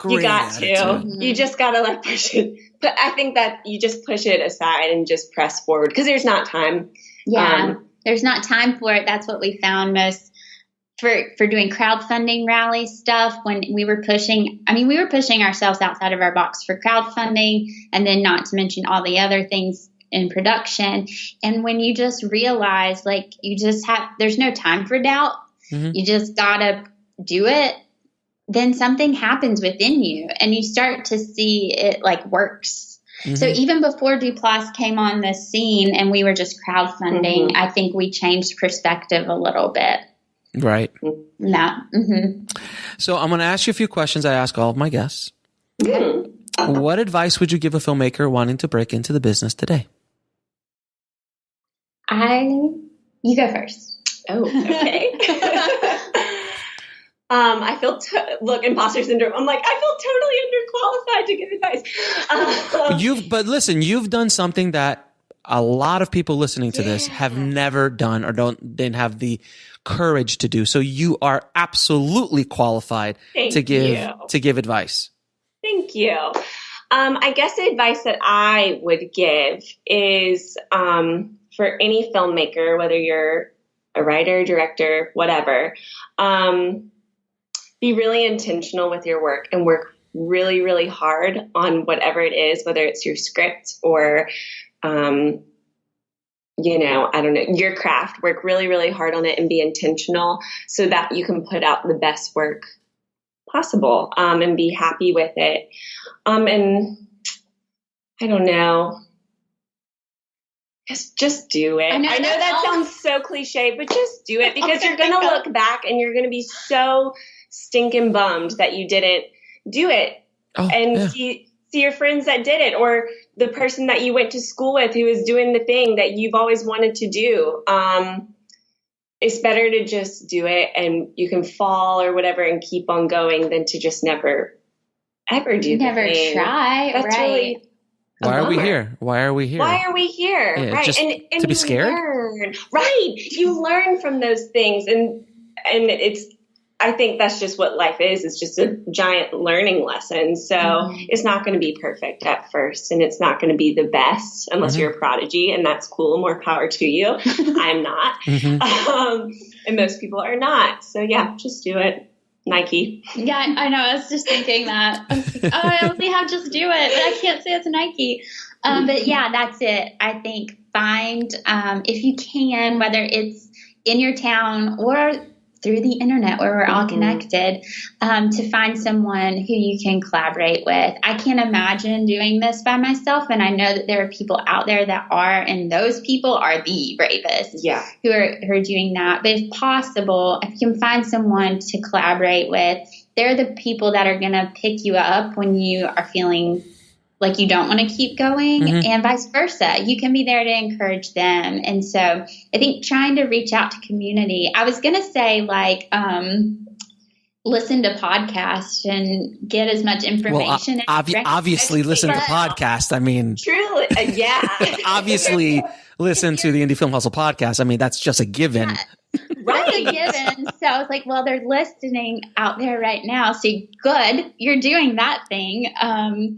You got to. You just got to like push it. But I think that you just push it aside and just press forward because there's not time. Yeah, there's not time for it. That's what we found most for doing crowdfunding rally stuff when we were pushing. I mean, we were pushing ourselves outside of our box for crowdfunding, and then not to mention all the other things in production. And when you just realize, like, there's no time for doubt. You just gotta do it. Then something happens within you, and you start to see it like works. So even before Duplass came on the scene and we were just crowdfunding, I think we changed perspective a little bit. Right. Yeah. So I'm going to ask you a few questions I ask all of my guests. What advice would you give a filmmaker wanting to break into the business today? You go first. Oh, okay. I feel, look, imposter syndrome. I'm like, I feel totally underqualified to give advice. But listen, you've done something that a lot of people listening to this have never done or didn't have the courage to do. So you are absolutely qualified to give advice. Thank you. I guess the advice that I would give is for any filmmaker, whether you're a writer, director, whatever, be really intentional with your work and work really, really hard on whatever it is, whether it's your script or, you know, I don't know, your craft. Work really, really hard on it and be intentional so that you can put out the best work possible and be happy with it. And I don't know. Just do it. I know that sounds so cliche, but just do it because you're going to look back and you're going to be so stinking bummed that you didn't do it see your friends that did it or the person that you went to school with who is doing the thing that you've always wanted to do. It's better to just do it and you can fall or whatever and keep on going than to just never, ever do never the thing. Try. That's really Why are we here? Why are we here? Yeah, right. Just and to be you scared? Learn. Right. You learn from those things. And I think that's just what life is. It's just a giant learning lesson. So it's not going to be perfect at first and it's not going to be the best unless you're a prodigy and that's cool. More power to you. I'm not. And most people are not. So yeah, just do it. Nike. Yeah, I know. I was just thinking that. I was like, I only have just do it, but I can't say it's a Nike. But yeah, that's it. I think find, if you can, whether it's in your town or through the internet where we're all connected, to find someone who you can collaborate with. I can't imagine doing this by myself. And I know that there are people out there that are, and those people are the bravest who are doing that. But if possible, if you can find someone to collaborate with, they're the people that are going to pick you up when you are feeling like you don't want to keep going and vice versa. You can be there to encourage them. And so I think trying to reach out to community, I was going to say like, listen to podcasts and get as much information. Obviously listen to podcasts. I mean, truly. Obviously listen to the Indie Film Hustle podcast. I mean, that's just a given. Right. A given. So I was like, well, they're listening out there right now. So good. You're doing that thing.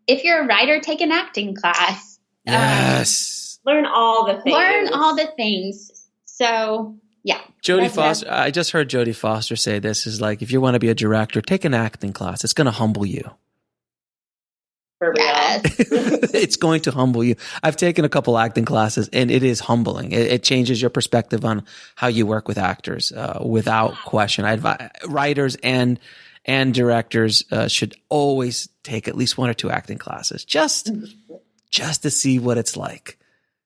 If you're a writer, take an acting class. Yes. Learn all the things. So, yeah. Jodie Foster, I just heard Jodie Foster say this is like, if you want to be a director, take an acting class. It's going to humble you. For real. Yes. It's going to humble you. I've taken a couple acting classes and it is humbling. It changes your perspective on how you work with actors, without question. I advise writers and directors should always take at least one or two acting classes just to see what it's like.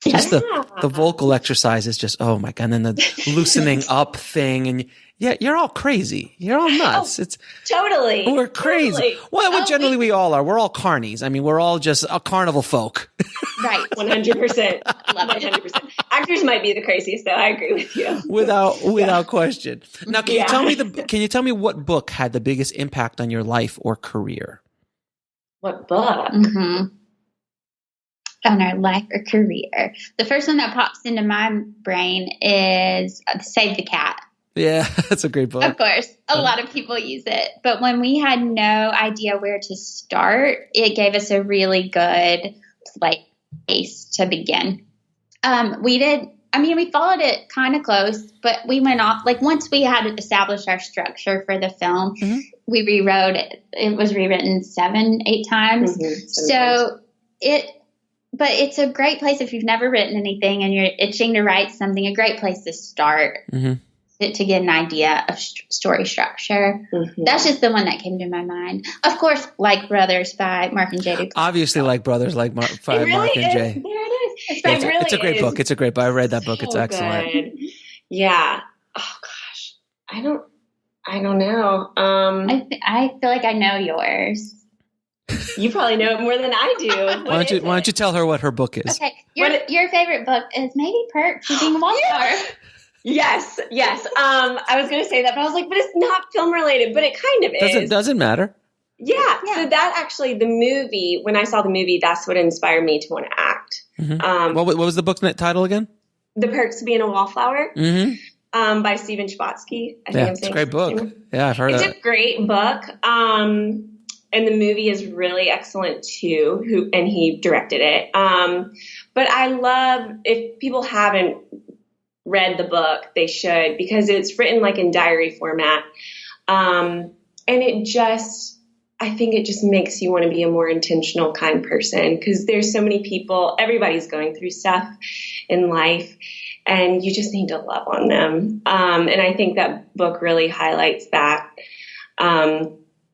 Just the vocal exercises, just, oh my God. And then the loosening up thing. And Yeah, you're all crazy. You're all nuts. It's Totally. We're crazy. Totally. Well, generally we all are. We're all carnies. I mean, we're all just a carnival folk. Right. 100%. 100%. Actors might be the craziest, though. I agree with you. Without question. Now, can you tell me what book had the biggest impact on your life or career? What book? On our life or career. The first one that pops into my brain is Save the Cat. Yeah, that's a great book. Of course. A lot of people use it. But when we had no idea where to start, it gave us a really good place to begin. We followed it kind of close, but we went off. Once we had established our structure for the film, we rewrote it. It was rewritten 7-8 times. But it's a great place if you've never written anything and you're itching to write something, a great place to start. To get an idea of story structure. That's just the one that came to my mind. Of course, Like Brothers by Mark and Jay Duplass. Obviously, Like Brothers, Mark and Jay. There it is. It's a great book. It's a great book. I read that book. It's excellent. Good. Yeah. Oh gosh. I don't know. I feel like I know yours. You probably know it more than I do. Why don't you tell her what her book is? Okay. Your favorite book is maybe Perks of Being a Wallflower. Yes. I was going to say that, but I was like, but it's not film related, but it kind of is. Doesn't matter. Yeah. So that actually, the movie, when I saw the movie, that's what inspired me to want to act. What was the book title again? The Perks of Being a Wallflower by Stephen Chbosky. It's a great book. Yeah, I've heard of it. It's a great book. And the movie is really excellent too, and he directed it. But I love, if people haven't read the book, they should, because it's written in diary format. And I think it just makes you want to be a more intentional, kind person, because there's so many people, everybody's going through stuff in life, and you just need to love on them. And I think that book really highlights that,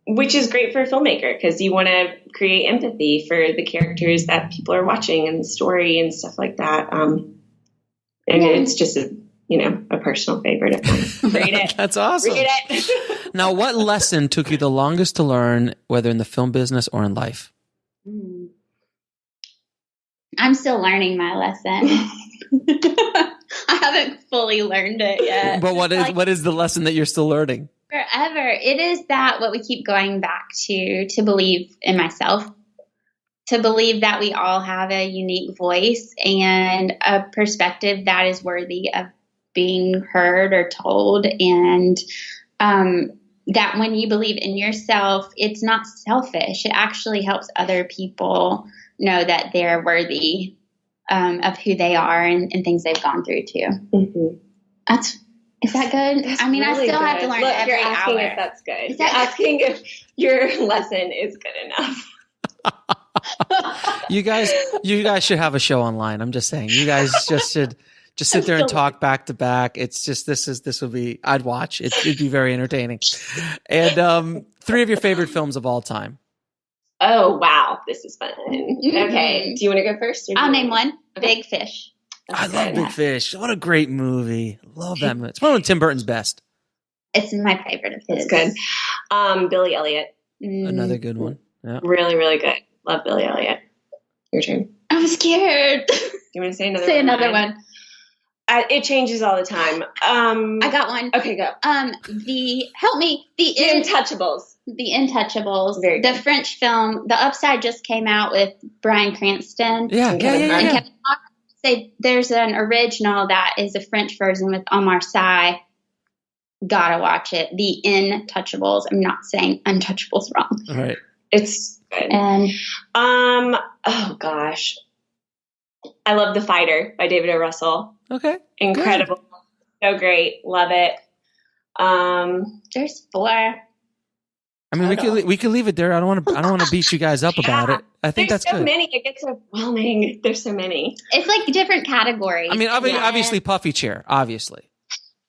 which is great for a filmmaker, because you want to create empathy for the characters that people are watching and the story and stuff like that. And it's just a personal favorite of mine. Read it. That's awesome. Read it. Now, what lesson took you the longest to learn, whether in the film business or in life? I'm still learning my lesson. I haven't fully learned it yet. But what is the lesson that you're still learning? Forever. It is that what we keep going back to believe in myself. To believe that we all have a unique voice and a perspective that is worthy of being heard or told. And that when you believe in yourself, it's not selfish. It actually helps other people know that they're worthy of who they are and things they've gone through too. Is that good? That's really I still have to learn every you're asking hour. if that's good. You're asking if your lesson is good enough. You guys should have a show online. I'm just saying. You guys just should just sit there and talk back to back. It's just this will be. I'd watch. It'd be very entertaining. And 3 of your favorite films of all time. Oh wow, this is fun. Okay, do you want to go first? I'll name one. Okay. Big Fish. I love Big Fish. What a great movie. Love that movie. It's one of Tim Burton's best. It's my favorite of his. It's good. Billy Elliot. Another good one. Yeah. Really, really good. Love Billy Elliot. Your turn. I'm scared. You want to say another one? Say another one. It changes all the time. I got one. Okay, go. The Untouchables. The Untouchables. Very good. The French film. The Upside just came out with Bryan Cranston. Yeah. And Kevin Hart. There's an original that is a French version with Omar Sy. Gotta watch it. The Untouchables. I'm not saying Untouchables wrong. All right. It's good. And oh gosh, I love The Fighter by David O. Russell. Okay, incredible, so great, love it. There's 4. I mean, we could leave it there. I don't want to beat you guys up about it. I think that's good. There's so many. It gets overwhelming. There's so many. It's like different categories. I mean, obviously Puffy Chair, obviously.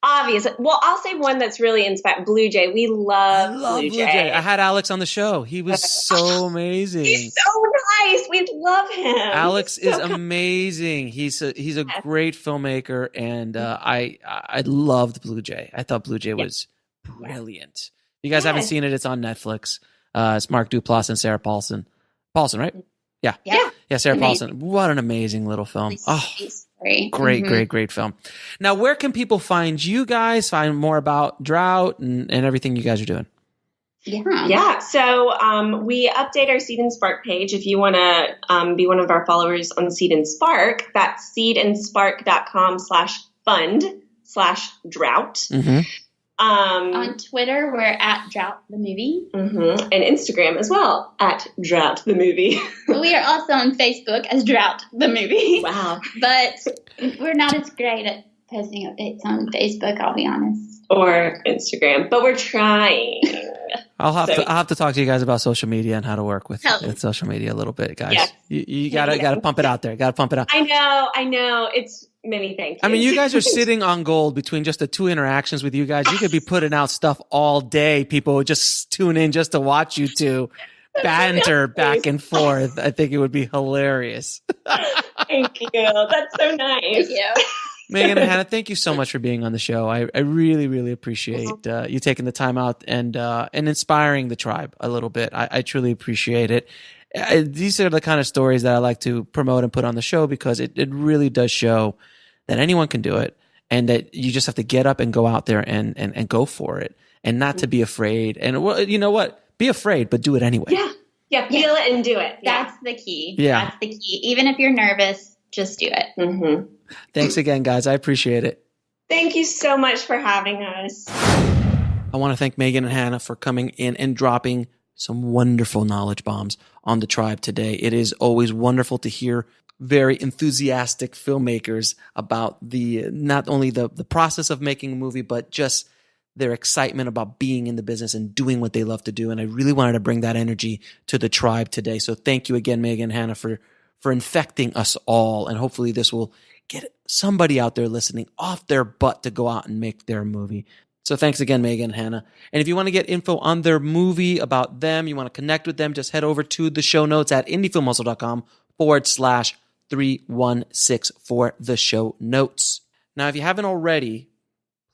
Obviously. Well, I'll say one that's really inspired. Blue Jay. We love Blue Jay. I had Alex on the show. He was so amazing. He's so nice. We love him. Alex is amazing. He's a great filmmaker, and I loved Blue Jay. I thought Blue Jay was brilliant. If you guys haven't seen it, it's on Netflix. It's Mark Duplass and Sarah Paulson. Paulson, right? Yeah, Sarah Paulson. What an amazing little film. Great film. Now, where can people find you guys, find more about Drought and everything you guys are doing? Yeah. So we update our Seed and Spark page. If you want to be one of our followers on Seed and Spark, that's seedandspark.com/fund/drought. On Twitter, we're at Drought the Movie. And Instagram as well, at Drought the Movie. We are also on Facebook as Drought the Movie. Wow. But we're not as great at posting updates on Facebook, I'll be honest. Or Instagram, but we're trying. I'll have to talk to you guys about social media and how to work with social media a little bit, guys. Yes. You gotta pump it out there. Gotta pump it out. I know. It's many thank yous. I mean, you guys are sitting on gold between just the 2 interactions with you guys. You could be putting out stuff all day. People would just tune in just to watch you two banter back and forth. I think it would be hilarious. Thank you. That's so nice. Thank you. Megan and Hannah, thank you so much for being on the show. I really, really appreciate you taking the time out and inspiring the tribe a little bit. I truly appreciate it. These are the kind of stories that I like to promote and put on the show because it really does show that anyone can do it and that you just have to get up and go out there and go for it and not to be afraid. And well, you know what? Be afraid, but do it anyway. Yeah, feel it and do it. That's the key. Yeah. That's the key. Even if you're nervous, just do it. Thanks again, guys. I appreciate it. Thank you so much for having us. I want to thank Megan and Hannah for coming in and dropping some wonderful knowledge bombs on the tribe today. It is always wonderful to hear very enthusiastic filmmakers about not only the process of making a movie, but just their excitement about being in the business and doing what they love to do. And I really wanted to bring that energy to the tribe today. So thank you again, Megan and Hannah, for infecting us all. And hopefully this will get somebody out there listening off their butt to go out and make their movie. So thanks again, Megan and Hannah. And if you want to get info on their movie, about them, you want to connect with them, just head over to the show notes at indiefilmhustle.com/316 for the show notes. Now, if you haven't already,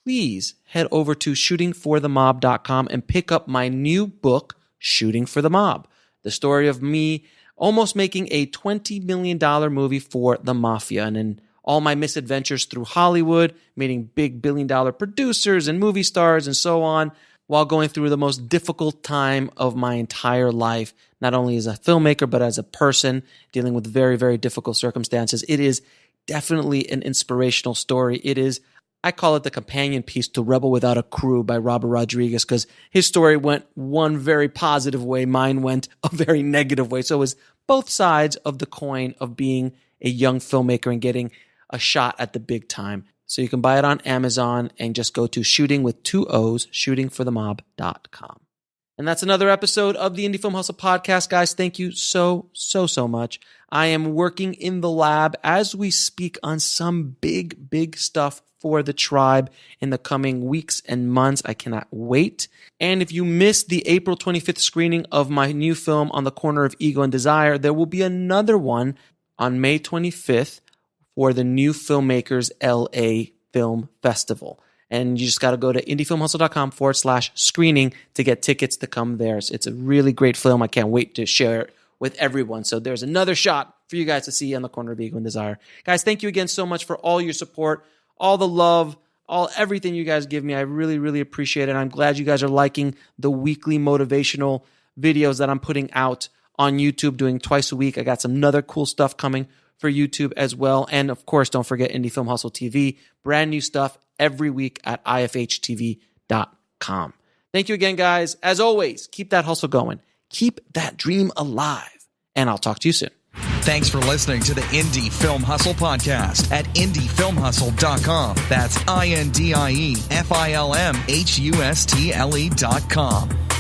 please head over to shootingforthemob.com and pick up my new book, Shooting for the Mob, the story of me almost making a $20 million movie for the mafia. And in all my misadventures through Hollywood, meeting big billion-dollar producers and movie stars and so on, while going through the most difficult time of my entire life, not only as a filmmaker, but as a person dealing with very, very difficult circumstances. It is definitely an inspirational story. It is, I call it the companion piece to Rebel Without a Crew by Robert Rodriguez, because his story went one very positive way, mine went a very negative way. So it was both sides of the coin of being a young filmmaker and getting a shot at the big time. So you can buy it on Amazon and just go to shooting with 2 O's, shootingforthemob.com. And that's another episode of the Indie Film Hustle podcast, guys. Thank you so much. I am working in the lab as we speak on some big stuff for the tribe in the coming weeks and months. I cannot wait. And if you missed the April 25th screening of my new film On the Corner of Ego and Desire, there will be another one on May 25th for the New Filmmakers LA Film Festival. And you just got to go to indiefilmhustle.com/screening to get tickets to come there. It's a really great film. I can't wait to share it with everyone. So there's another shot for you guys to see On the Corner of Ego and Desire. Guys, thank you again so much for all your support, all the love, everything you guys give me. I really appreciate it. I'm glad you guys are liking the weekly motivational videos that I'm putting out on YouTube, doing twice a week. I got some other cool stuff coming for YouTube as well. And of course, don't forget Indie Film Hustle TV, brand new stuff every week at ifhtv.com. Thank you again, guys. As always, keep that hustle going. Keep that dream alive. And I'll talk to you soon. Thanks for listening to the Indie Film Hustle podcast at indiefilmhustle.com. That's INDIEFILMHUSTLE.com.